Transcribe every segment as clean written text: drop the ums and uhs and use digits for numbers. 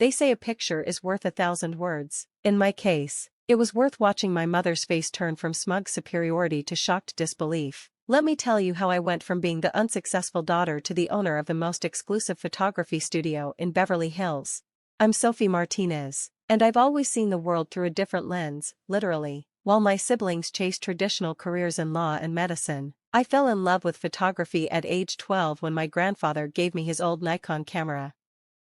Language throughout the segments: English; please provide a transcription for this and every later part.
They say a picture is worth 1,000 words. In my case, it was worth watching my mother's face turn from smug superiority to shocked disbelief. Let me tell you how I went from being the unsuccessful daughter to the owner of the most exclusive photography studio in Beverly Hills. I'm Sophie Martinez, and I've always seen the world through a different lens, literally. While my siblings chased traditional careers in law and medicine, I fell in love with photography at age 12 when my grandfather gave me his old Nikon camera.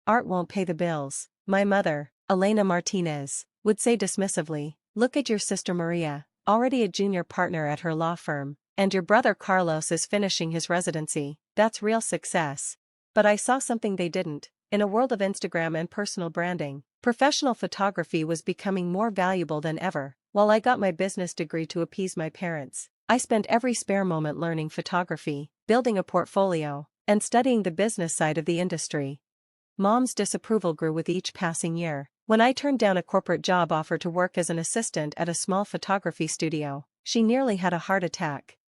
Art won't pay the bills, my mother, Elena Martinez, would say dismissively. Look at your sister Maria, already a junior partner at her law firm, and your brother Carlos is finishing his residency. That's real success. But I saw something they didn't. In a world of Instagram and personal branding, professional photography was becoming more valuable than ever. While I got my business degree to appease my parents, I spent every spare moment learning photography, building a portfolio, and studying the business side of the industry. Mom's disapproval grew with each passing year. When I turned down a corporate job offer to work as an assistant at a small photography studio, she nearly had a heart attack.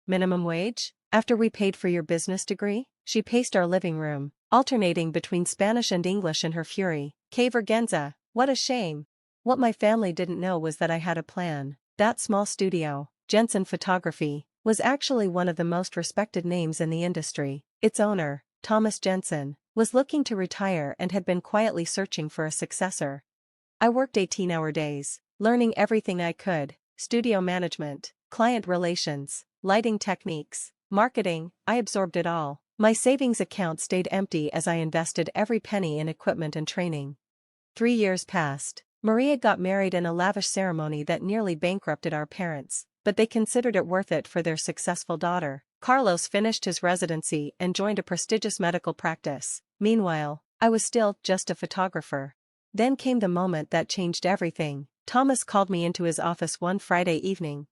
Minimum wage? After we paid for your business degree? She paced our living room, alternating between Spanish and English in her fury. Que vergüenza, what a shame. What my family didn't know was that I had a plan. That small studio, Jensen Photography, was actually one of the most respected names in the industry. Its owner, Thomas Jensen, was looking to retire and had been quietly searching for a successor. I worked 18-hour days, learning everything I could: studio management, client relations, lighting techniques, marketing. I absorbed it all. My savings account stayed empty as I invested every penny in equipment and training. 3 years passed. Maria got married in a lavish ceremony that nearly bankrupted our parents, but they considered it worth it for their successful daughter. Carlos finished his residency and joined a prestigious medical practice. Meanwhile, I was still just a photographer. Then came the moment that changed everything. Thomas called me into his office one Friday evening.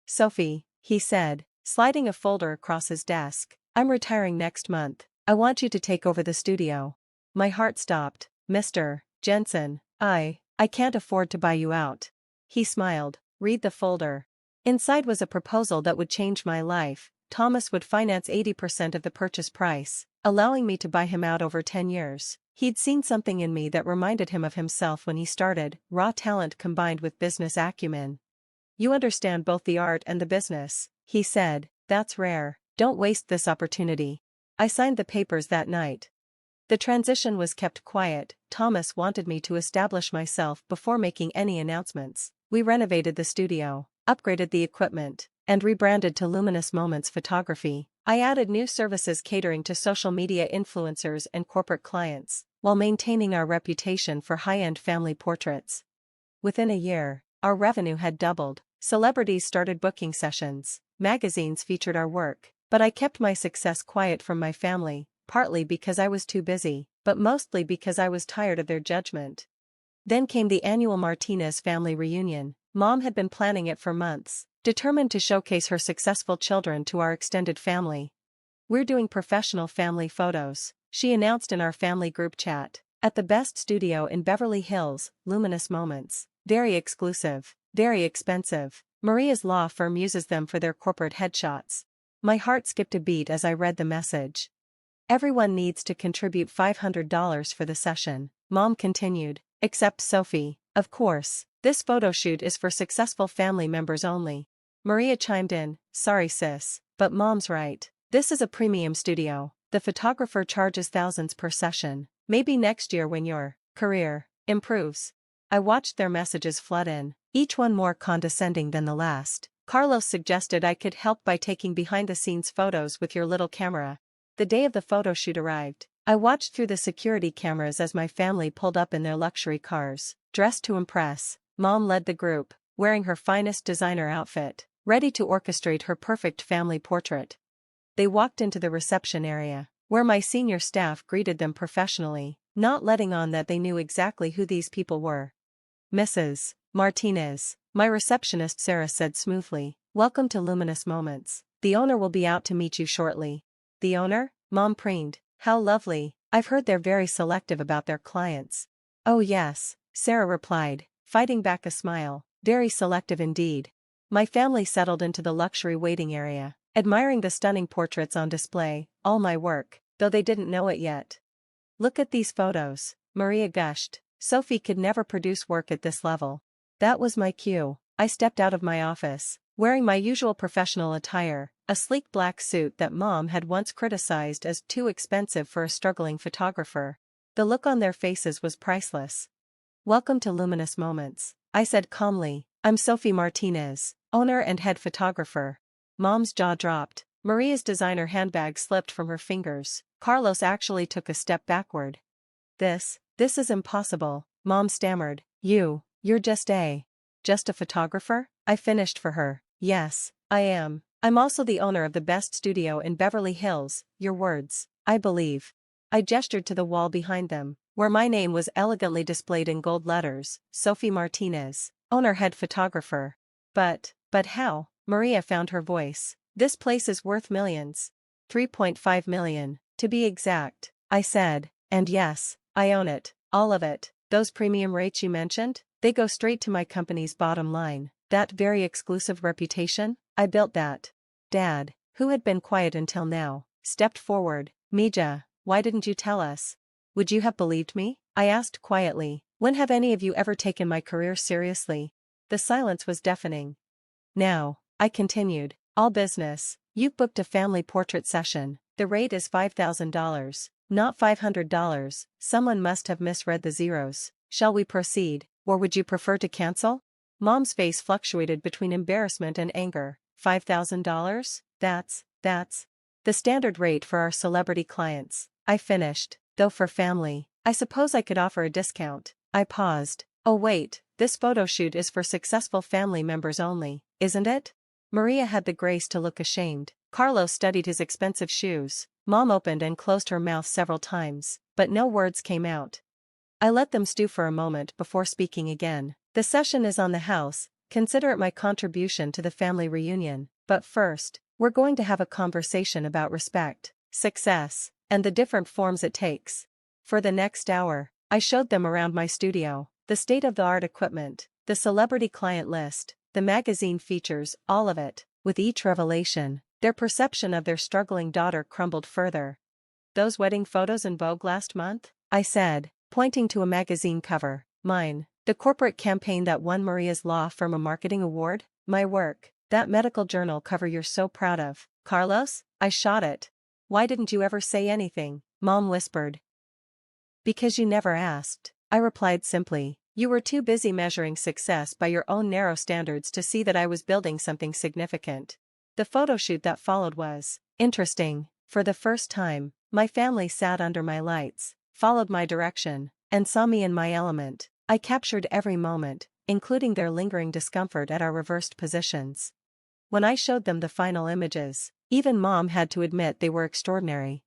"Sophie," he said, sliding a folder across his desk, "I'm retiring next month. I want you to take over the studio." My heart stopped. "Mr. Jensen, I can't afford to buy you out." He smiled. "Read the folder." Inside was a proposal that would change my life. Thomas would finance 80% of the purchase price, allowing me to buy him out over 10 years. He'd seen something in me that reminded him of himself when he started, raw talent combined with business acumen. "You understand both the art and the business," he said. "That's rare. Don't waste this opportunity." I signed the papers that night. The transition was kept quiet. Thomas wanted me to establish myself before making any announcements. We renovated the studio, upgraded the equipment, and rebranded to Luminous Moments Photography. I added new services catering to social media influencers and corporate clients, while maintaining our reputation for high-end family portraits. Within a year, our revenue had doubled. Celebrities started booking sessions, magazines featured our work, but I kept my success quiet from my family, partly because I was too busy, but mostly because I was tired of their judgment. Then came the annual Martinez family reunion. Mom had been planning it for months, determined to showcase her successful children to our extended family. "We're doing professional family photos," she announced in our family group chat, "at the best studio in Beverly Hills, Luminous Moments. Very exclusive, very expensive. Maria's law firm uses them for their corporate headshots." My heart skipped a beat as I read the message. "Everyone needs to contribute $500 for the session," Mom continued, "except Sophie, of course. This photo shoot is for successful family members only." Maria chimed in, "Sorry sis, but Mom's right. This is a premium studio. The photographer charges thousands per session. Maybe next year when your career improves." I watched their messages flood in, each one more condescending than the last. "Carlos suggested I could help by taking behind-the-scenes photos with your little camera." The day of the photo shoot arrived. I watched through the security cameras as my family pulled up in their luxury cars, dressed to impress. Mom led the group, wearing her finest designer outfit, ready to orchestrate her perfect family portrait. They walked into the reception area, where my senior staff greeted them professionally, not letting on that they knew exactly who these people were. "Mrs. Martinez," my receptionist Sarah said smoothly, "welcome to Luminous Moments. The owner will be out to meet you shortly." "The owner?" Mom preened. "How lovely. I've heard they're very selective about their clients." "Oh yes," Sarah replied, fighting back a smile. "Very selective indeed." My family settled into the luxury waiting area, admiring the stunning portraits on display, all my work, though they didn't know it yet. "Look at these photos," Maria gushed. Sophie could never produce work at this level. That was my cue. I stepped out of my office, wearing my usual professional attire, a sleek black suit that Mom had once criticized as too expensive for a struggling photographer. The look on their faces was priceless. "Welcome to Luminous Moments," I said calmly. "I'm Sophie Martinez, owner and head photographer." Mom's jaw dropped. Maria's designer handbag slipped from her fingers. Carlos actually took a step backward. This is impossible," Mom stammered. You're just a photographer?" I finished for her. "Yes, I am. I'm also the owner of the best studio in Beverly Hills, your words, I believe." I gestured to the wall behind them, where my name was elegantly displayed in gold letters, Sophie Martinez, owner head photographer. But how? Maria found her voice. "This place is worth millions. 3.5 million, to be exact," I said. "And yes, I own it, all of it. Those premium rates you mentioned, they go straight to my company's bottom line. That very exclusive reputation, I built that." Dad, who had been quiet until now, stepped forward. "Mija, why didn't you tell us? Would you have believed me?" I asked quietly. "When have any of you ever taken my career seriously?" The silence was deafening. "Now," I continued, "all business. You've booked a family portrait session. The rate is $5,000, not $500. Someone must have misread the zeros. Shall we proceed, or would you prefer to cancel?" Mom's face fluctuated between embarrassment and anger. $5,000? That's the standard rate for our celebrity clients," I finished. "Though for family, I suppose I could offer a discount." I paused. "Oh wait, this photo shoot is for successful family members only, isn't it?" Maria had the grace to look ashamed. Carlos studied his expensive shoes. Mom opened and closed her mouth several times, but no words came out. I let them stew for a moment before speaking again. "The session is on the house, consider it my contribution to the family reunion, but first, we're going to have a conversation about respect, success, and the different forms it takes." For the next hour, I showed them around my studio, the state-of-the-art equipment, the celebrity client list, the magazine features, all of it. With each revelation, their perception of their struggling daughter crumbled further. "Those wedding photos in Vogue last month?" I said, pointing to a magazine cover. "Mine. The corporate campaign that won Maria's law firm a marketing award? My work. That medical journal cover you're so proud of." "Carlos?" I shot it. "Why didn't you ever say anything?" Mom whispered. "Because you never asked," I replied simply. "You were too busy measuring success by your own narrow standards to see that I was building something significant." The photo shoot that followed was interesting. For the first time, my family sat under my lights, followed my direction, and saw me in my element. I captured every moment, including their lingering discomfort at our reversed positions. When I showed them the final images, even Mom had to admit they were extraordinary.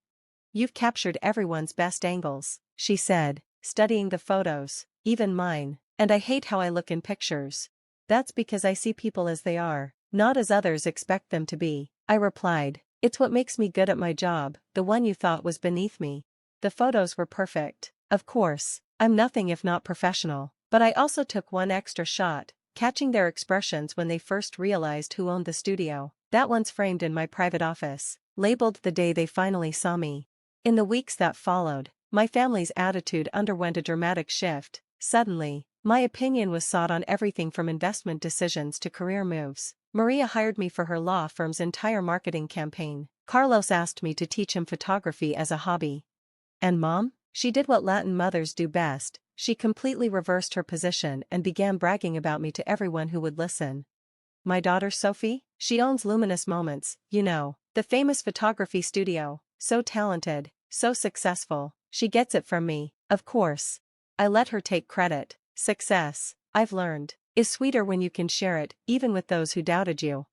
"You've captured everyone's best angles," she said, studying the photos, "even mine, and I hate how I look in pictures." "That's because I see people as they are, not as others expect them to be," I replied. "It's what makes me good at my job, the one you thought was beneath me." The photos were perfect. Of course, I'm nothing if not professional, but I also took one extra shot, catching their expressions when they first realized who owned the studio. That one's framed in my private office, labeled the day they finally saw me. In the weeks that followed, my family's attitude underwent a dramatic shift. Suddenly, my opinion was sought on everything from investment decisions to career moves. Maria hired me for her law firm's entire marketing campaign. Carlos asked me to teach him photography as a hobby. And Mom? She did what Latin mothers do best. She completely reversed her position and began bragging about me to everyone who would listen. "My daughter Sophie? She owns Luminous Moments, you know, the famous photography studio. So talented, so successful. She gets it from me, of course." I let her take credit. Success, I've learned, is sweeter when you can share it, even with those who doubted you.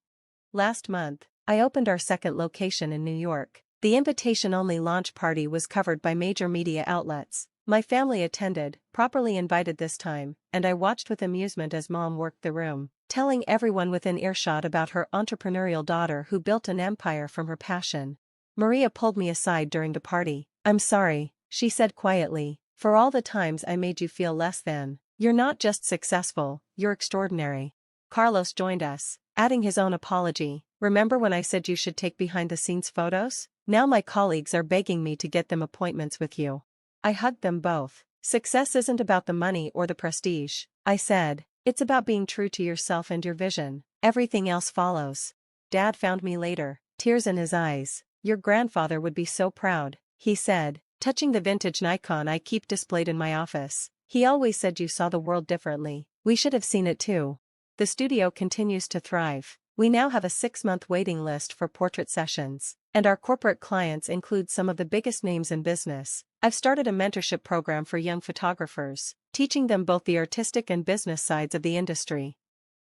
Last month, I opened our second location in New York. The invitation-only launch party was covered by major media outlets. My family attended, properly invited this time, and I watched with amusement as Mom worked the room, telling everyone within earshot about her entrepreneurial daughter who built an empire from her passion. Maria pulled me aside during the party. "I'm sorry," she said quietly, "for all the times I made you feel less than. You're not just successful, you're extraordinary." Carlos joined us, adding his own apology. "Remember when I said you should take behind-the-scenes photos? Now my colleagues are begging me to get them appointments with you." I hugged them both. Success isn't about the money or the prestige, I said. It's about being true to yourself and your vision. Everything else follows. Dad found me later, tears in his eyes. Your grandfather would be so proud, he said, touching the vintage Nikon I keep displayed in my office. He always said you saw the world differently. We should have seen it too. The studio continues to thrive. We now have a 6-month waiting list for portrait sessions, and our corporate clients include some of the biggest names in business. I've started a mentorship program for young photographers, teaching them both the artistic and business sides of the industry.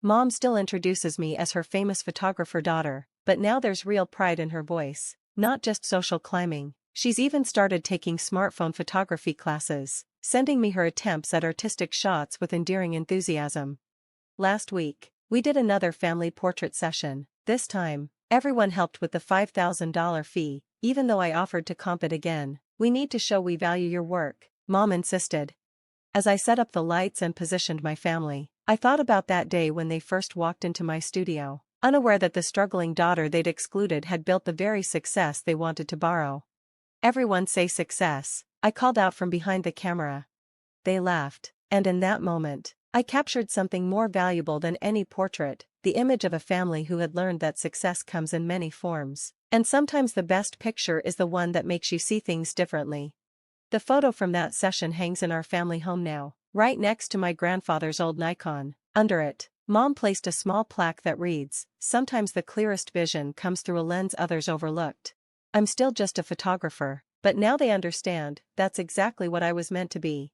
Mom still introduces me as her famous photographer daughter, but now there's real pride in her voice, not just social climbing. She's even started taking smartphone photography classes, sending me her attempts at artistic shots with endearing enthusiasm. Last week, we did another family portrait session. This time, everyone helped with the $5,000 fee, even though I offered to comp it again. We need to show we value your work, Mom insisted. As I set up the lights and positioned my family, I thought about that day when they first walked into my studio, unaware that the struggling daughter they'd excluded had built the very success they wanted to borrow. Everyone say success, I called out from behind the camera. They laughed, and in that moment, I captured something more valuable than any portrait, the image of a family who had learned that success comes in many forms, and sometimes the best picture is the one that makes you see things differently. The photo from that session hangs in our family home now, right next to my grandfather's old Nikon. Under it, Mom placed a small plaque that reads, "Sometimes the clearest vision comes through a lens others overlooked." I'm still just a photographer, but now they understand, that's exactly what I was meant to be.